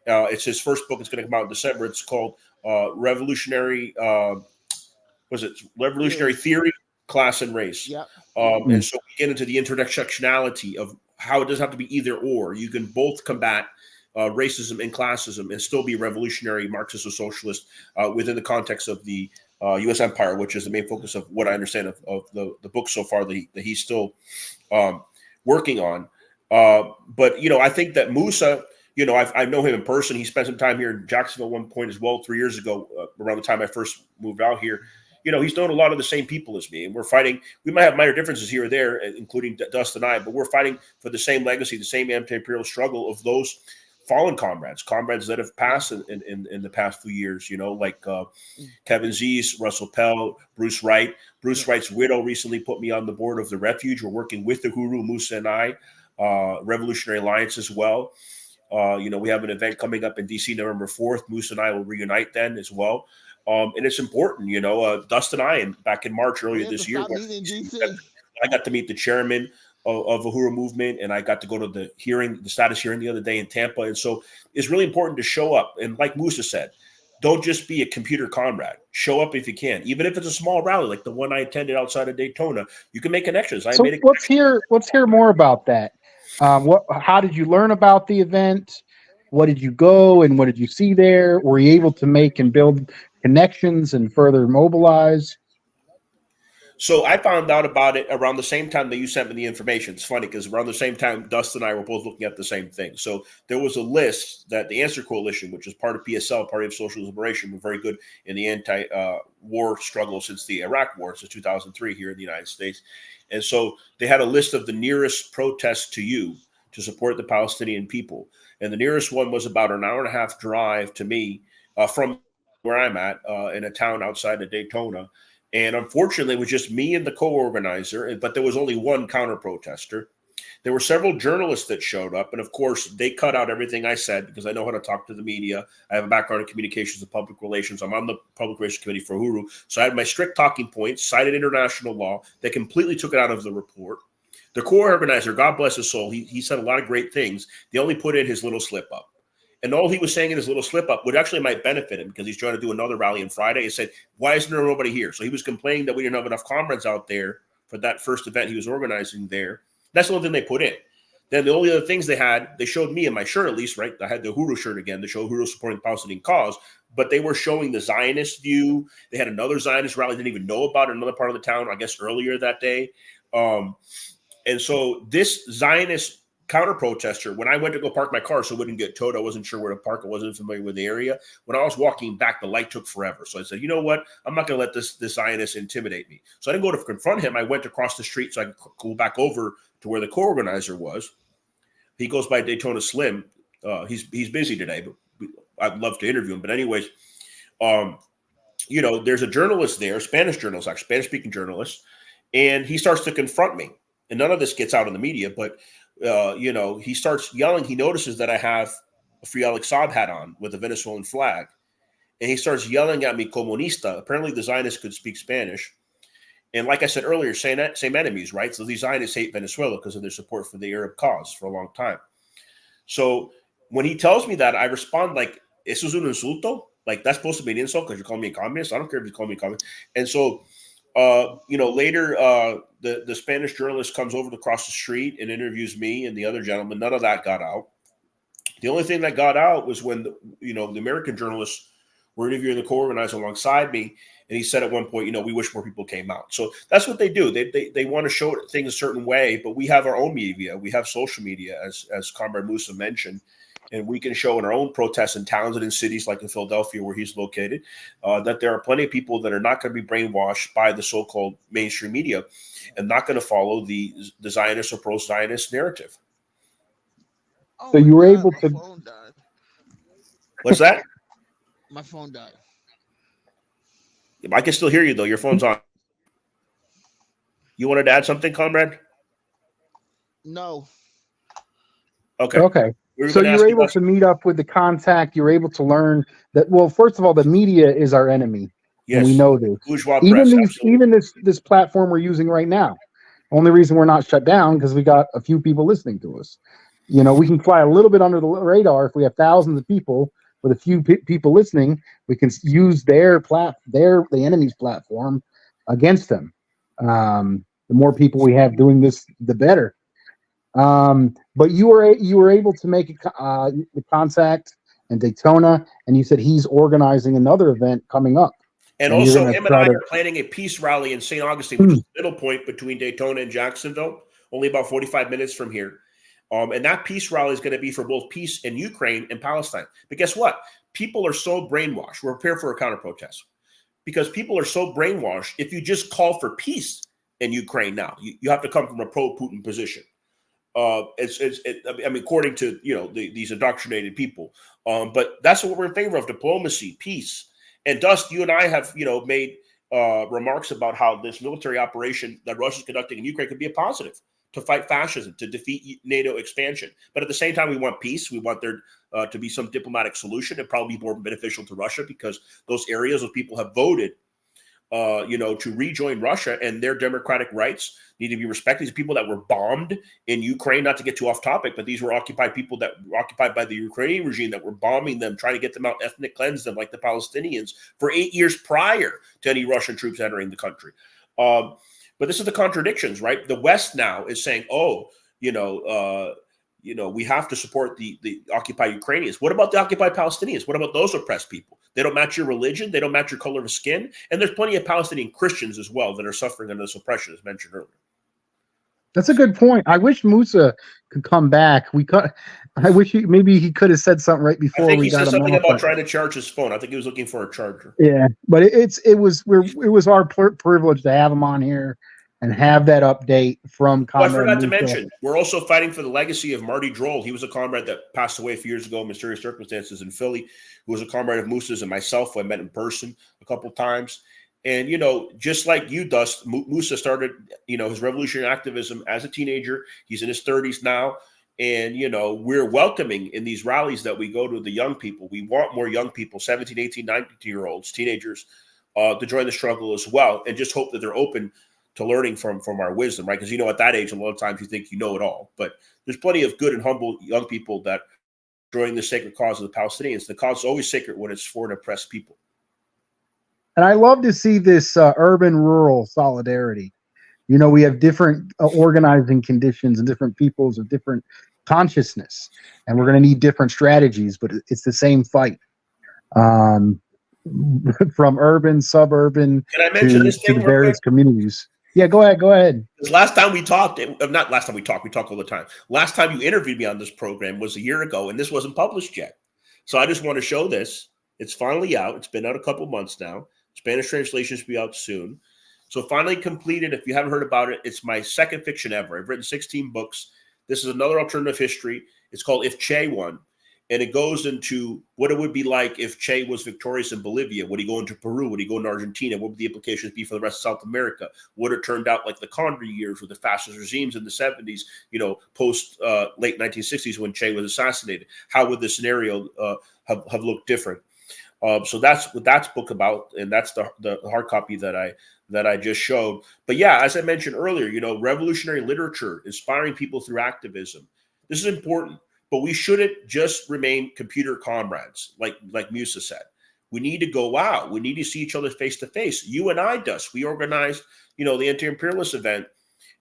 It's his first book. It's going to come out in December. It's called Revolutionary Theory, Class, and Race. Yeah. And so we get into the intersectionality of how it doesn't have to be either or. You can both combat racism and classism and still be revolutionary Marxist or socialist within the context of the U.S. empire, which is the main focus of what I understand of the book so far that he's still working on. But I think that Musa, I know him in person. He spent some time here in Jacksonville at one point as well, 3 years ago, around the time I first moved out here. He's known a lot of the same people as me, and we're fighting. We might have minor differences here or there, including Dust and I, but we're fighting for the same legacy, the same anti-imperial struggle of those fallen comrades that have passed in the past few years, like Kevin Zeese, Russell Pell, Bruce Wright. Bruce Wright's widow recently put me on the board of the Refuge. We're working with the Huru, Musa, and I, Revolutionary Alliance as well. We have an event coming up in D.C. November 4th. Musa and I will reunite then as well. And it's important, Dust and I, back in March earlier this year, I got to meet the chairman of the Uhuru movement, and I got to go to the status hearing the other day in Tampa. And so it's really important to show up. And like Musa said, don't just be a computer comrade. Show up if you can, even if it's a small rally like the one I attended outside of Daytona. You can make connections. Let's hear more about that. How did you learn about the event? What did you go and what did you see there? Were you able to make and build connections and further mobilize? So I found out about it around the same time that you sent me the information. It's funny because around the same time, Dust and I were both looking at the same thing. So there was a list that the Answer Coalition, which is part of PSL, Party of Social Liberation, were very good in the anti-war struggle since the Iraq War, since 2003 here in the United States. And so they had a list of the nearest protests to you to support the Palestinian people. And the nearest one was about an hour and a half drive to me from where I'm at in a town outside of Daytona. And unfortunately, it was just me and the co-organizer, but there was only one counter-protester. There were several journalists that showed up. And of course, they cut out everything I said because I know how to talk to the media. I have a background in communications and public relations. I'm on the public relations committee for Huru. So I had my strict talking points, cited international law. They completely took it out of the report. The co-organizer, God bless his soul, he said a lot of great things. They only put in his little slip up. And all he was saying in his little slip up, which actually might benefit him because he's trying to do another rally on Friday, he said, why isn't there nobody here? So he was complaining that we didn't have enough comrades out there for that first event he was organizing there. That's the only thing they put in. Then the only other things they showed me in my shirt at least, right? I had the Huru shirt again to show Huru supporting the Palestinian cause, but they were showing the Zionist view. They had another Zionist rally they didn't even know about in another part of the town, I guess earlier that day. And so this Zionist counter-protester, when I went to go park my car so it wouldn't get towed, I wasn't sure where to park. I wasn't familiar with the area. When I was walking back, the light took forever. So I said, you know what? I'm not going to let this Zionist intimidate me. So I didn't go to confront him. I went across the street so I could go back over to where the co-organizer was. He goes by Daytona Slim. He's busy today, but I'd love to interview him. But anyways, there's a journalist there, Spanish journalist, actually, Spanish-speaking journalist, and he starts to confront me. And none of this gets out in the media, but he starts yelling. He notices that I have a Free Alex Saab hat on with a Venezuelan flag. And he starts yelling at me, comunista. Apparently the Zionists could speak Spanish. And like I said earlier, same enemies, right? So these Zionists hate Venezuela because of their support for the Arab cause for a long time. So when he tells me that, I respond like, eso es un insulto? Like, that's supposed to be an insult because you're calling me a communist? I don't care if you call me a communist. And so Later, the Spanish journalist comes over across the street and interviews me and the other gentleman. None of that got out. The only thing that got out was when the American journalists were interviewing the co-organizer alongside me, and he said at one point, we wish more people came out. So that's what they do. They want to show things a certain way, but we have our own media. We have social media, as Comrade Musa mentioned, and we can show in our own protests in towns and in cities like in Philadelphia, where he's located, that there are plenty of people that are not going to be brainwashed by the so-called mainstream media and not going to follow the Zionist or pro-Zionist narrative. Oh, So you were able my to. phone died. What's that? My phone died. I can still hear you, though. Your phone's on. You wanted to add something, comrade? No. Okay. Okay. So you were able to meet up with the contact. You were able to learn that. Well, first of all, the media is our enemy. Yes. And we know this. Bourgeois Even press, even this platform we're using right now. Only reason we're not shut down because we got a few people listening to us. We can fly a little bit under the radar if we have thousands of people with a few people listening. We can use the enemy's platform against them. The more people we have doing this, the better. But you were able to make the contact in Daytona, and you said he's organizing another event coming up. And also, him and I are planning a peace rally in St. Augustine, which is the middle point between Daytona and Jacksonville, only about 45 minutes from here. And that peace rally is going to be for both peace in Ukraine and Palestine. But guess what? People are so brainwashed. We're prepared for a counter protest because people are so brainwashed. If you just call for peace in Ukraine now, you have to come from a pro-Putin position. According to these indoctrinated people. But that's what we're in favor of: diplomacy, peace. And Dust, you and I have made remarks about how this military operation that Russia's conducting in Ukraine could be a positive to fight fascism, to defeat NATO expansion. But at the same time, we want peace. We want there to be some diplomatic solution. It'd probably be more beneficial to Russia because those areas where people have voted to rejoin Russia, and their democratic rights need to be respected. These people that were bombed in Ukraine, not to get too off topic, but these were occupied people that were occupied by the Ukrainian regime that were bombing them, trying to get them out, ethnic cleanse them like the Palestinians for 8 years prior to any Russian troops entering the country. But this is the contradictions, right? The West now is saying, we have to support the occupied Ukrainians. What about the occupied Palestinians? What about those oppressed people? They don't match your religion. They don't match your color of skin. And there's plenty of Palestinian Christians as well that are suffering under this oppression, as mentioned earlier. That's a good point. I wish Musa could come back. I wish maybe he could have said something right before. I think he said something about trying to charge his phone. I think he was looking for a charger. Yeah, but it was our privilege to have him on here and have that update from Comrade. I forgot Musa. to mention, we're also fighting for the legacy of Marty Droll. He was a comrade that passed away a few years ago in mysterious circumstances in Philly, who was a comrade of Musa's and myself, who I met in person a couple of times. And, just like you, Dust, Musa started, his revolutionary activism as a teenager. He's in his 30s now. And, we're welcoming in these rallies that we go to the young people. We want more young people, 17, 18, 19-year-olds, teenagers, to join the struggle as well, and just hope that they're open to learning from our wisdom, right? Because, at that age, a lot of times you think you know it all. But there's plenty of good and humble young people that join the sacred cause of the Palestinians. The cause is always sacred when it's for an oppressed people. And I love to see this urban-rural solidarity. We have different organizing conditions and different peoples of different consciousness, and we're going to need different strategies, but it's the same fight. From urban, suburban, Can I mention this thing to the various communities. Yeah, go ahead. Because last time we talked, not last time we talk all the time. Last time you interviewed me on this program was a year ago, and this wasn't published yet. So I just want to show this. It's finally out. It's been out a couple months now. Spanish translation should be out soon. So finally completed. If you haven't heard about it, it's my second fiction ever. I've written 16 books. This is another alternative history. It's called If Che Won. And it goes into what it would be like if Che was victorious in Bolivia. Would he go into Peru? Would he go into Argentina? What would the implications be for the rest of South America? Would it turned out like the Condor years with the fascist regimes in the 70s, post late 1960s when Che was assassinated? How would the scenario have looked different? So that's what that's book about, and that's the hard copy that I just showed. But yeah, as I mentioned earlier, revolutionary literature, inspiring people through activism. This is important, but we shouldn't just remain computer comrades, like Musa said. We need to go out. We need to see each other face to face. You and I, Dust, we organized, the anti-imperialist event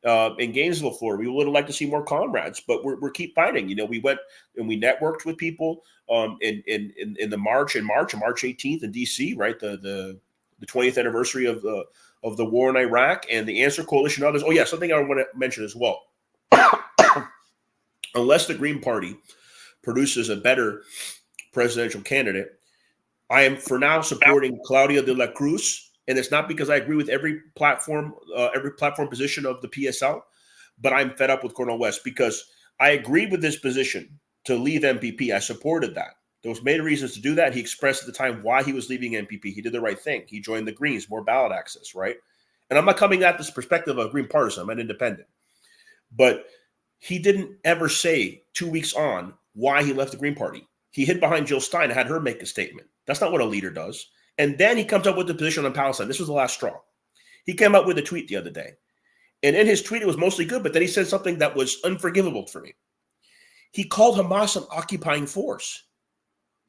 in Gainesville, Florida. We would have liked to see more comrades, but we're keep fighting. We went and we networked with people in the March 18th in DC, right? The 20th anniversary of the war in Iraq, and the Answer Coalition and others. Oh yeah, something I want to mention as well. Unless the Green Party produces a better presidential candidate, I am for now supporting Claudia de la Cruz, and it's not because I agree with every platform position of the PSL, but I'm fed up with Cornel West because I agreed with this position to leave MPP. I supported that. There was many reasons to do that. He expressed at the time why he was leaving MPP. He did the right thing. He joined the Greens, more ballot access, right? And I'm not coming at this perspective of a Green partisan. I'm an independent. But he didn't ever say 2 weeks on why he left the Green Party. He hid behind Jill Stein and had her make a statement. That's not what a leader does. And then he comes up with the position on Palestine. This was the last straw. He came up with a tweet the other day. And in his tweet, it was mostly good, but then he said something that was unforgivable for me. He called Hamas an occupying force.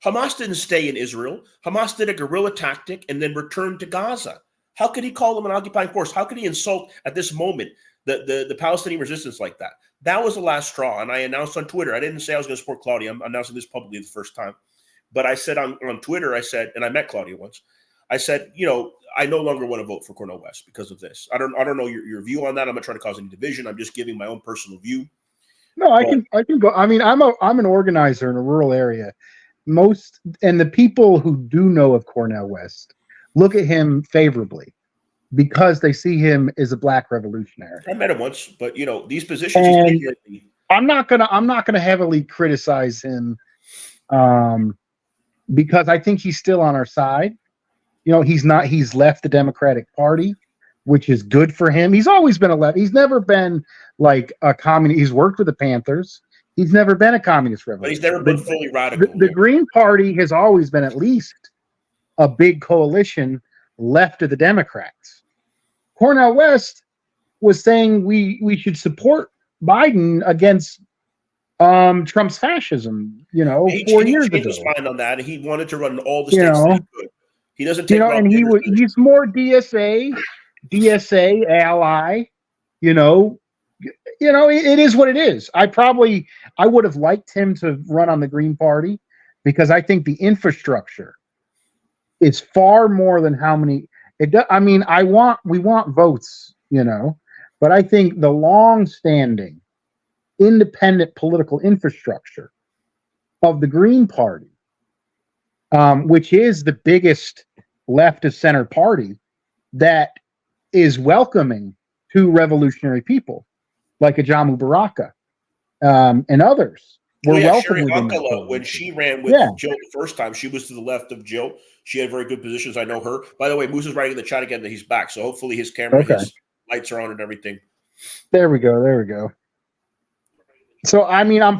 Hamas didn't stay in Israel. Hamas did a guerrilla tactic and then returned to Gaza. How could he call them an occupying force? How could he insult at this moment the Palestinian resistance like that? That was the last straw. And I announced on Twitter, I didn't say I was going to support Claudia. I'm announcing this publicly the first time. But I said on Twitter, I said, and I met Claudia once, I said, I no longer want to vote for Cornel West because of this. I don't know your view on that. I'm not trying to cause any division. I'm just giving my own personal view. No, I can go. I mean, I'm an organizer in a rural area. And the people who do know of Cornel West look at him favorably because they see him as a black revolutionary. I met him once, but these positions. I'm not gonna heavily criticize him, because I think he's still on our side. He's not. He's left the Democratic Party, which is good for him. He's always been a left. He's never been like a communist. He's worked with the Panthers. He's never been a communist revolutionary. But he's never been fully radical. The Green Party has always been at least a big coalition left of the Democrats. Cornel West was saying we should support Biden against Trump's fascism. 4 years ago. He changed his mind on that. He wanted to run all the states that he could. He doesn't take. And he's more DSA ally. It is what it is. I would have liked him to run on the Green Party because I think the infrastructure is far more than how many. We want votes, but I think the long-standing independent political infrastructure of the Green Party, which is the biggest left of center party that is welcoming to revolutionary people like a Jamu Baraka and others. Sherry Ankala, when she ran with Jill the first time, she was to the left of Jill. She had very good positions. I know her. By the way, Musa's writing in the chat again that he's back. So hopefully his camera, his lights are on and everything. There we go. So, I'm not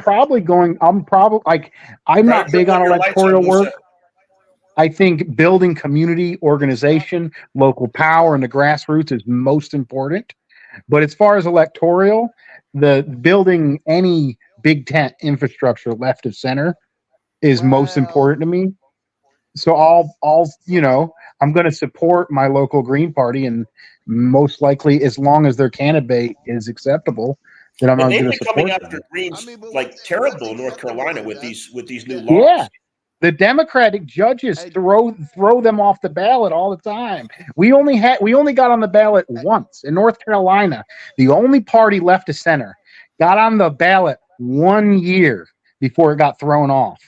big on electoral work. I think building community organization, local power, and the grassroots is most important. But as far as electoral, the building any big tent infrastructure left of center is most important to me. So I'm going to support my local Green Party, and most likely, as long as their candidate is acceptable, then I'm going to support them. They've been coming after Greens terrible in North Carolina with these new laws. Yeah. The Democratic judges throw them off the ballot all the time. We only got on the ballot once in North Carolina. The only party left of center got on the ballot 1 year before it got thrown off.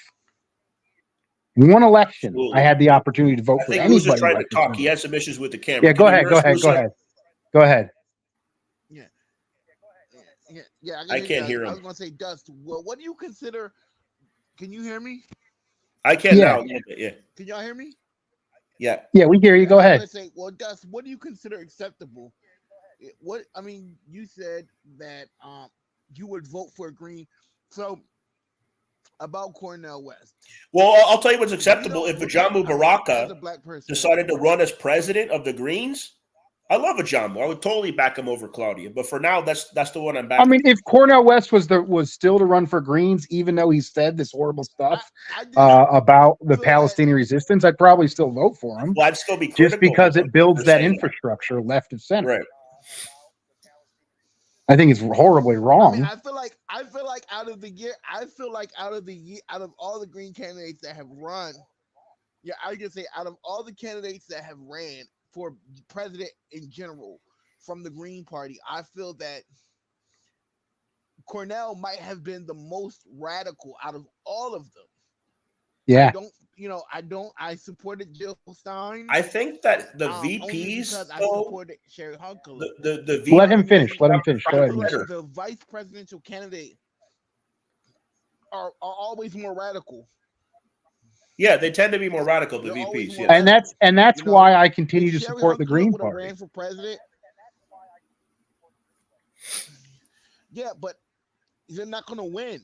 One election, I had the opportunity to vote for anybody. Musa's trying to talk. He has some issues with the camera. Yeah, go ahead. Yeah. I can't hear him. I was going to say, Dust. Well, what do you consider? Can you hear me? I can now. Yeah. Can y'all hear me? Yeah. Yeah, we hear you. Go ahead. Say, well, Dust, what do you consider acceptable? You said that you would vote for a Green. So about Cornel West. Well, I'll tell you what's acceptable. If Jamu Baraka decided to run as president of the Greens, I love a John Moore. I would totally back him over Claudia, but for now, that's the one I'm backing. I mean, if Cornel West was still to run for Greens, even though he said this horrible stuff about the Palestinian resistance, I'd probably still vote for him. Well, I'd still be just critical because it builds that saying infrastructure left of center. Right. I think it's horribly wrong. I mean, I feel like out of all the Green candidates that have run, yeah, I can say out of all the candidates that have ran for president in general from the Green Party, I feel that Cornel might have been the most radical out of all of them. Yeah. I supported Jill Stein. I think that the only VPs, because I supported Sherry Hunker. The VP, Let him finish. Go ahead. The vice presidential candidate are always more radical. Yeah, they tend to be more radical, the VPs. Yeah. And that's why I continue to support the Green Party. Ran for president. Yeah, but they're not going to win.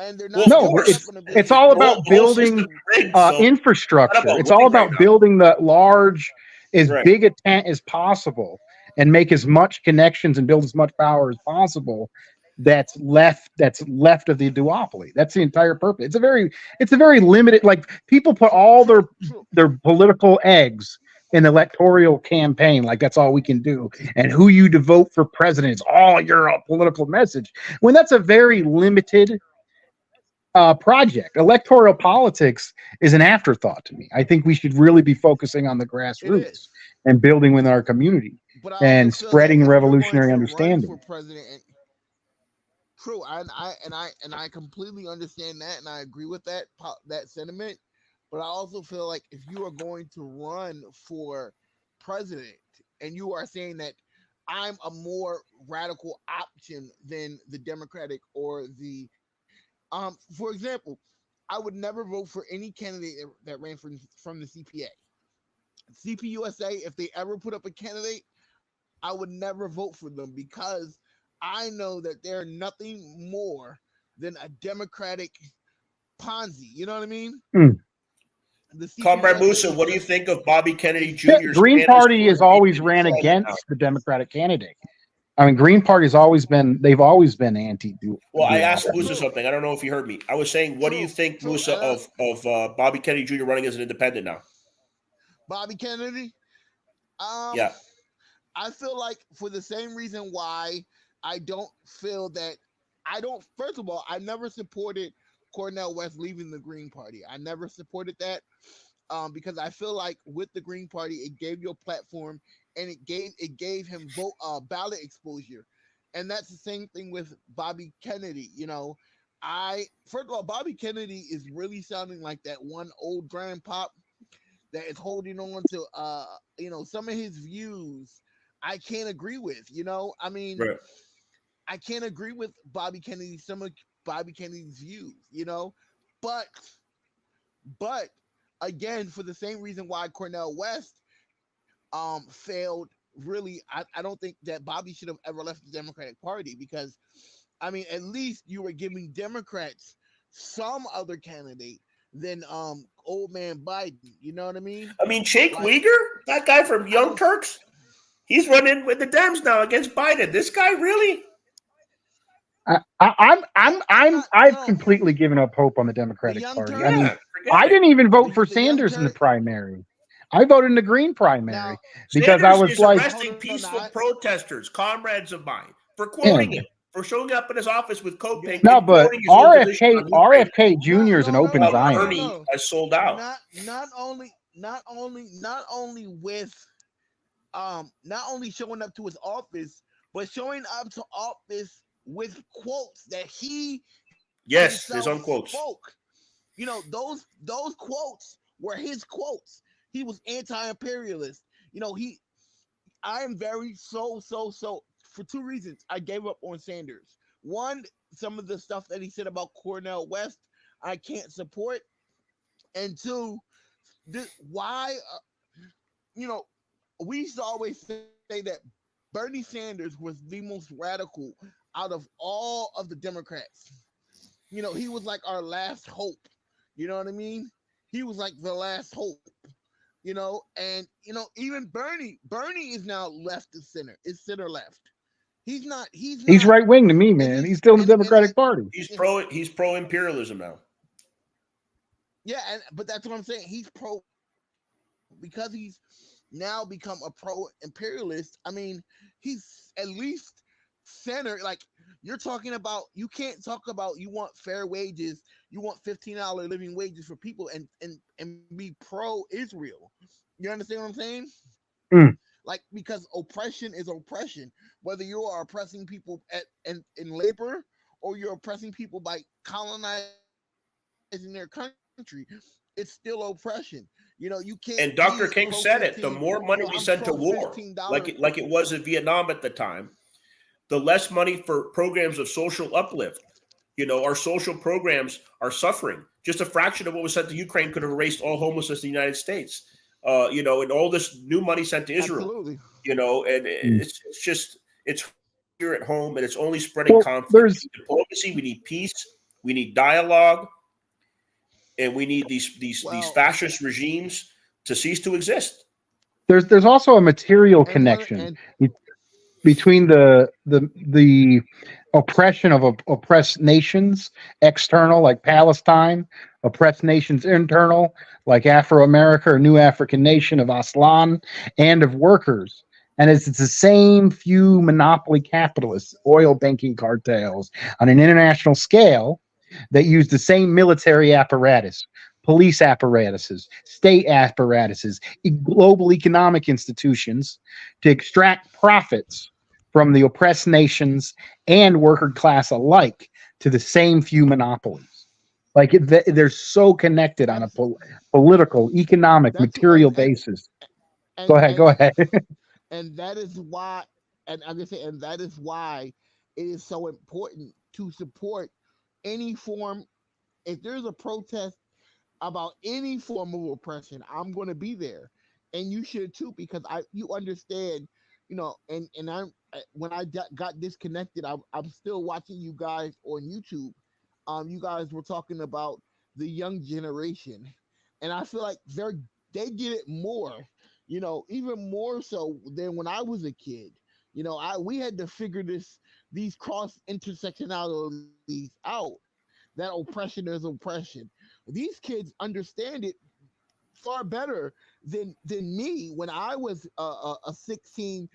And they're not. It's all about building infrastructure. It's all about building the large, big a tent as possible, and make as much connections and build as much power as possible. That's left of the duopoly. That's the entire purpose. It's a very limited. Like, people put all their political eggs in the electoral campaign, like that's all we can do. And who you vote for president is all your political message. When that's a very limited project. Electoral politics is an afterthought to me. I think we should really be focusing on the grassroots and building within our community and spreading revolutionary understanding. For president, true, and I completely understand that, and I agree with that sentiment. But I also feel like if you are going to run for president and you are saying that I'm a more radical option than the Democratic or the for example, I would never vote for any candidate that ran from the CPA. CPUSA, if they ever put up a candidate, I would never vote for them because I know that they're nothing more than a Democratic Ponzi. You know what I mean? Comrade Musa, what do you think of Bobby Kennedy Jr.'s Green Party has always ran against the Democratic candidate. I mean, Green Party's always been anti. Well, I asked Musa something. I don't know if you heard me. I was saying, what do you think, Musa, of Bobby Kennedy Jr. running as an independent now? Bobby Kennedy? Yeah. I feel like for the same reason why I don't feel that first of all, I never supported Cornel West leaving the Green Party. I never supported that because I feel like with the Green Party, it gave you a platform and it gave him ballot exposure. And that's the same thing with Bobby Kennedy. First of all, Bobby Kennedy is really sounding like that one old grandpop that is holding on to some of his views I can't agree with. I mean, right. I can't agree with Bobby Kennedy, some of Bobby Kennedy's views, but again, for the same reason why Cornel West failed, really, I don't think that Bobby should have ever left the Democratic Party because, I mean, at least you were giving Democrats some other candidate than old man Biden. You know what I mean? I mean, Jake Uyghur, that guy from Young Turks, he's running with the Dems now against Biden. This guy really? I've completely given up hope on the Democratic Party. I mean, I didn't even vote for Sanders in the primary. I voted in the Green primary because Sanders I was is like arresting peaceful protesters, comrades of mine, for quoting him, for showing up in his office with coat paint. No, but RFK Jr. is an open Zion. Bernie has sold out. Not only showing up to his office, but showing up to office with quotes that he his own quotes spoke. Those quotes were his quotes. He was anti-imperialist. I am very so for two reasons. I gave up on Sanders. One, some of the stuff that he said about Cornel West, I can't support. And two, why we used to always say that Bernie Sanders was the most radical out of all of the Democrats. He was like our last hope. You know what I mean? He was like the last hope. And even Bernie is now left of center. Is center left. He's not. He's He's not. right wing to me, man. He's still in the Democratic Party. He's pro imperialism now. Yeah, but that's what I'm saying. He's pro because he's now become a pro imperialist. I mean, he's at least center. Like you're talking about, you can't talk about you want fair wages, you want $15 living wages for people, and be pro Israel. You understand what I'm saying? Mm. Like because oppression is oppression, whether you are oppressing people in labor or you're oppressing people by colonizing their country, it's still oppression. You can't And be Dr. King said it: the protesting. more money we I'm sent to pro war, $15. like it was in Vietnam at the time, the less money for programs of social uplift. Our social programs are suffering. Just a fraction of what was sent to Ukraine could have erased all homelessness in the United States. And all this new money sent to Israel. Absolutely. And it's here at home, and it's only spreading Well, conflict. We there's need diplomacy, we need peace, we need dialogue, and we need these fascist regimes to cease to exist. there's also a material And one connection and between the oppression of oppressed nations external, like Palestine, oppressed nations internal, like Afro America or New African Nation of Aslan, and of workers. And it's the same few monopoly capitalists, oil banking cartels on an international scale that use the same military apparatus, police apparatuses, state apparatuses, global economic institutions to extract profits from the oppressed nations and worker class alike to the same few monopolies. Like they're so connected on a political, economic, that's material basis. Go and ahead. Go ahead. and that is why, and I'm just saying, and that is why it is so important to support any form. If there's a protest about any form of oppression, I'm going to be there, and you should too, because you understand, and when I got disconnected, I'm still watching you guys on YouTube. You guys were talking about the young generation, and I feel like they get it more, even more so than when I was a kid. We had to figure these cross intersectionalities out. That oppression is oppression. These kids understand it far better than me when I was a 16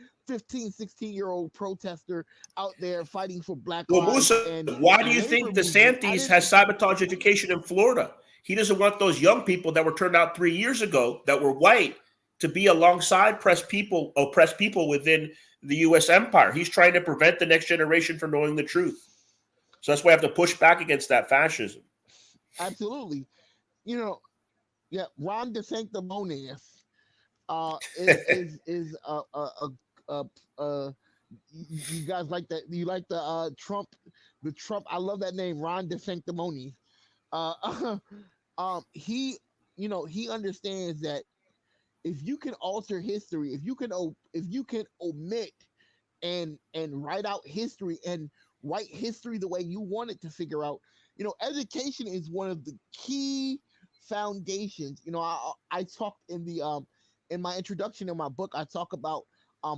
year old protester out there fighting for Black Well, lives Musa, and why do you labor think movement. I DeSantis has didn't. sabotage education in Florida? He doesn't want those young people that were turned out 3 years ago that were white to be alongside oppressed people within the U.S. empire. He's trying to prevent the next generation from knowing the truth. So that's why I have to push back against that fascism. Absolutely. Yeah, Ron DeSanctimonious is you guys like that? You like Trump? The Trump. I love that name, Ron DeSanctimony. Uh, he understands that if you can alter history, if you can omit and write out history and write history the way you want it to figure out. Education is one of the key foundations. I talked in my introduction in my book. I talk about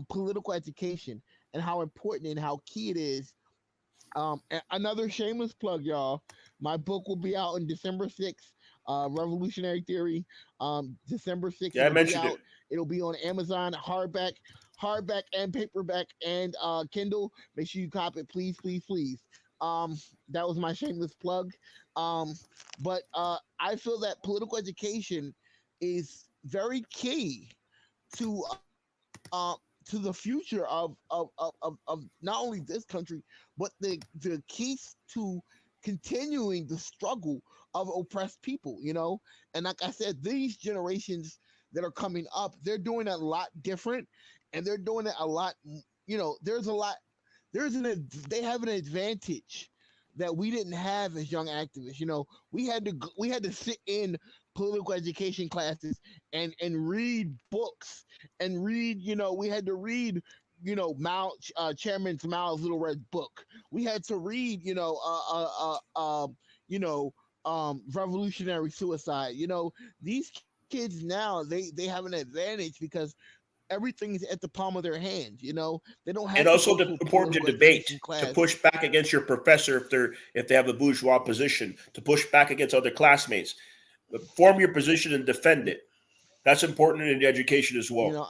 political education and how important and how key it is. Another shameless plug, y'all. My book will be out on December 6th. Revolutionary Theory. December 6th. Yeah, I It'll be mentioned it. out. It'll be on Amazon, hardback and paperback and Kindle. Make sure you cop it, please, please, please. That was my shameless plug. But I feel that political education is very key to to the future of not only this country, but the keys to continuing the struggle of oppressed people. And like I said, these generations that are coming up, they're doing it a lot different, and they're doing it a lot. There's a lot. They have an advantage that we didn't have as young activists. We had to sit in political education classes and read books and read. We had to read. Chairman Mao's Little Red Book. We had to read. Revolutionary Suicide. These kids now, they have an advantage because everything's at the palm of their hand. They don't And have to also go to a important to political debate, education to class. push back against your professor if they have a bourgeois position, to push back against other classmates, form your position and defend it. That's important in education as You well. know,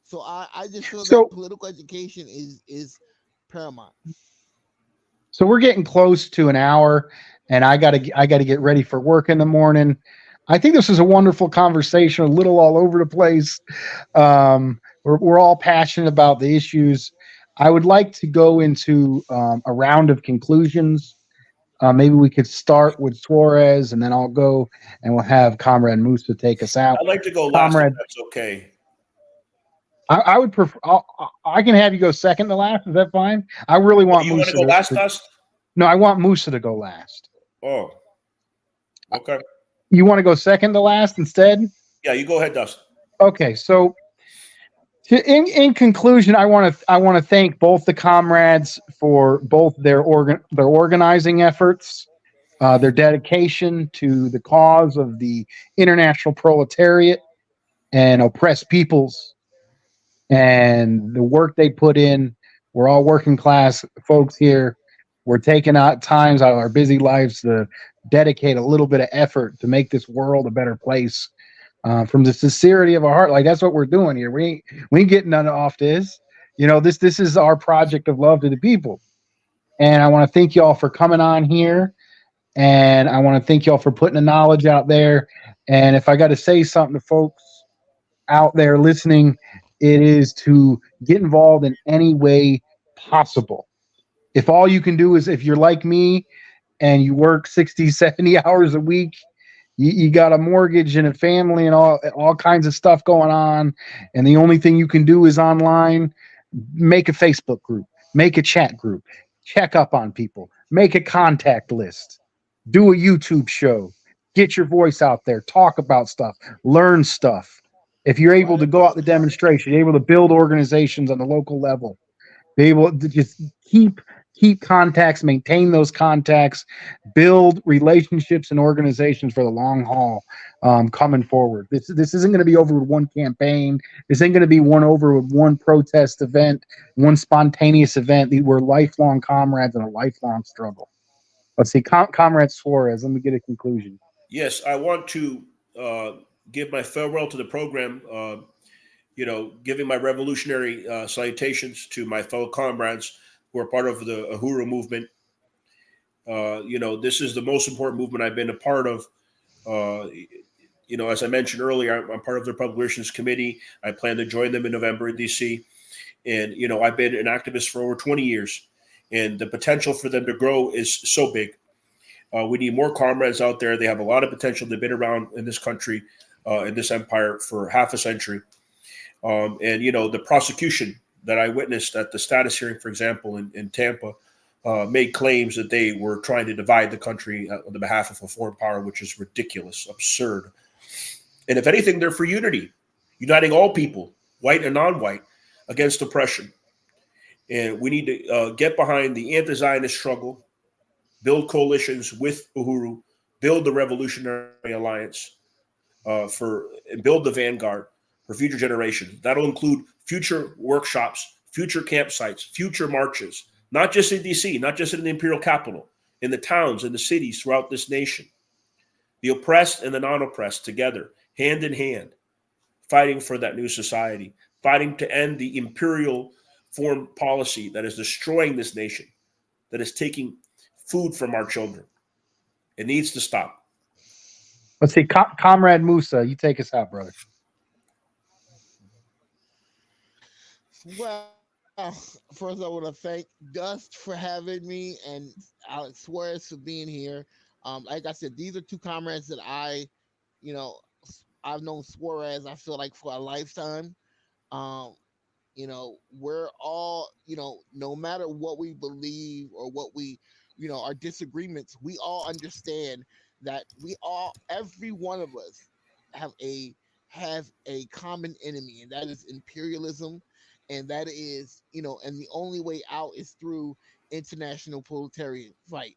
so I just feel that So political education is paramount. so we're getting close to an hour, and I gotta get ready for work in the morning. I think this is a wonderful conversation, a little all over the place. We're all passionate about the issues. I would like to go into a round of conclusions. Maybe we could start with Suarez, and then I'll go, and we'll have Comrade Musa take us out. I'd like to go last if Comrade, that's okay. I would prefer. I can have you go second to last. Is that fine? I really Oh, want you want to Musa go last, Dust? no, I want Musa to go last. Oh, okay. You want to go second to last instead? Yeah, you go ahead, Dust. Okay, so in conclusion, I want to thank both the comrades for both their organizing efforts, their dedication to the cause of the international proletariat and oppressed peoples, and the work they put in. We're all working class folks here. We're taking out times out of our busy lives to dedicate a little bit of effort to make this world a better place, from the sincerity of our heart. Like that's what we're doing here. We ain't getting none off this. This is our project of love to the people. And I want to thank y'all for coming on here. And I want to thank y'all for putting the knowledge out there. And if I got to say something to folks out there listening, it is to get involved in any way possible. If all you can do is, if you're like me and you work 60, 70 hours a week, you got a mortgage and a family and all kinds of stuff going on, and the only thing you can do is online, make a Facebook group, make a chat group, check up on people, make a contact list, do a YouTube show, get your voice out there, talk about stuff, learn stuff. If you're able Write to a go out book. the demonstration, you're able to build organizations on the local level, be able to just keep contacts, maintain those contacts, build relationships and organizations for the long haul, coming forward. This isn't going to be over with one campaign. This ain't going to be over with one protest event, one spontaneous event. We're lifelong comrades in a lifelong struggle. Let's see, Comrade Suarez. Let me get a conclusion. Yes, I want to uh, give my farewell to the program. Giving my revolutionary salutations to my fellow comrades who are part of the Uhuru movement. This is the most important movement I've been a part of. Uh, as I mentioned earlier, I'm part of the Public Relations Committee. I plan to join them in November in DC. And, I've been an activist for over 20 years. And the potential for them to grow is so big. We need more comrades out there. They have a lot of potential. They've been around in this country, in this empire for half a century. The prosecution that I witnessed at the status hearing, for example, in Tampa, made claims that they were trying to divide the country on the behalf of a foreign power, which is ridiculous, absurd. And if anything, they're for unity, uniting all people, white and non-white, against oppression. And we need to get behind the anti-Zionist struggle, build coalitions with Uhuru, build the Revolutionary Alliance, and build the vanguard for future generations. That'll include future workshops, future campsites, future marches, not just in DC, not just in the imperial capital, in the towns and the cities throughout this nation. The oppressed and the non-oppressed together, hand in hand, fighting for that new society, fighting to end the imperial foreign policy that is destroying this nation, that is taking food from our children. It needs to stop. Let's see, Comrade Musa, you take us out, brother. Well, first I want to thank Dust for having me and Alex Suarez for being here. Like I said, these are two comrades that you know, I've known Suarez, I feel like, for a lifetime. Um, we're all, no matter what we believe or what we, our disagreements, we all understand that every one of us have a common enemy, and that is imperialism, and that is, and the only way out is through international proletarian fight.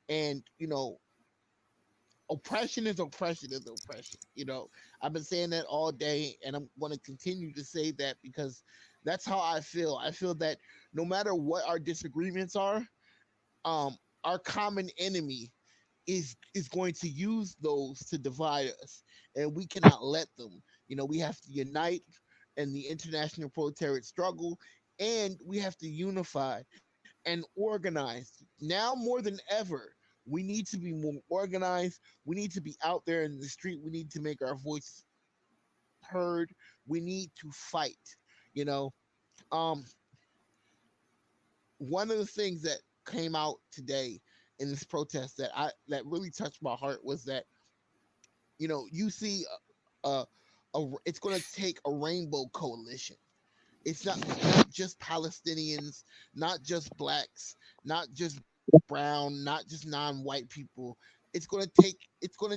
And oppression is oppression is oppression. I've been saying that all day, and I'm going to continue to say that because that's how I feel. I feel that no matter what our disagreements are, our common enemy is going to use those to divide us, and we cannot let them. We have to unite in the international proletariat struggle, and we have to unify and organize. Now more than ever, we need to be more organized. We need to be out there in the street. We need to make our voices heard. We need to fight. You know, um, One of the things that came out today in this protest that really touched my heart was that you see it's going to take a rainbow coalition. It's not just Palestinians, not just blacks, not just brown, not just non-white people. It's going to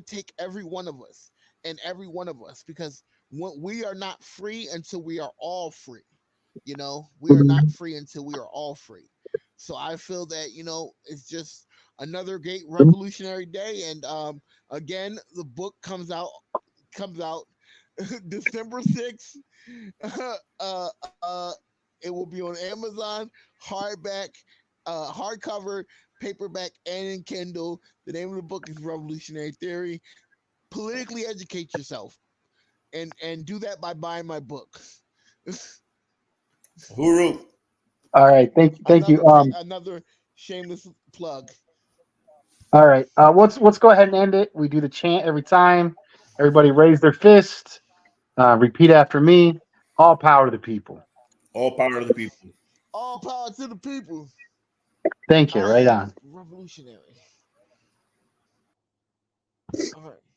take every one of us, and every one of us, because we are not free until we are all free. We are not free until we are all free. So I feel that it's just another great revolutionary day, and again, the book comes out December 6th. uh, uh, it will be on Amazon, hardback, hardcover, paperback, and in Kindle. The name of the book is Revolutionary Theory. Politically educate yourself, and do that by buying my book. Huru. All right, thank you. Another shameless plug. All right, let's go ahead and end it. We do the chant every time. Everybody raise their fist. Repeat after me. All power to the people. All power to the people. All power to the people. Thank you. I Right am on. revolutionary. All right.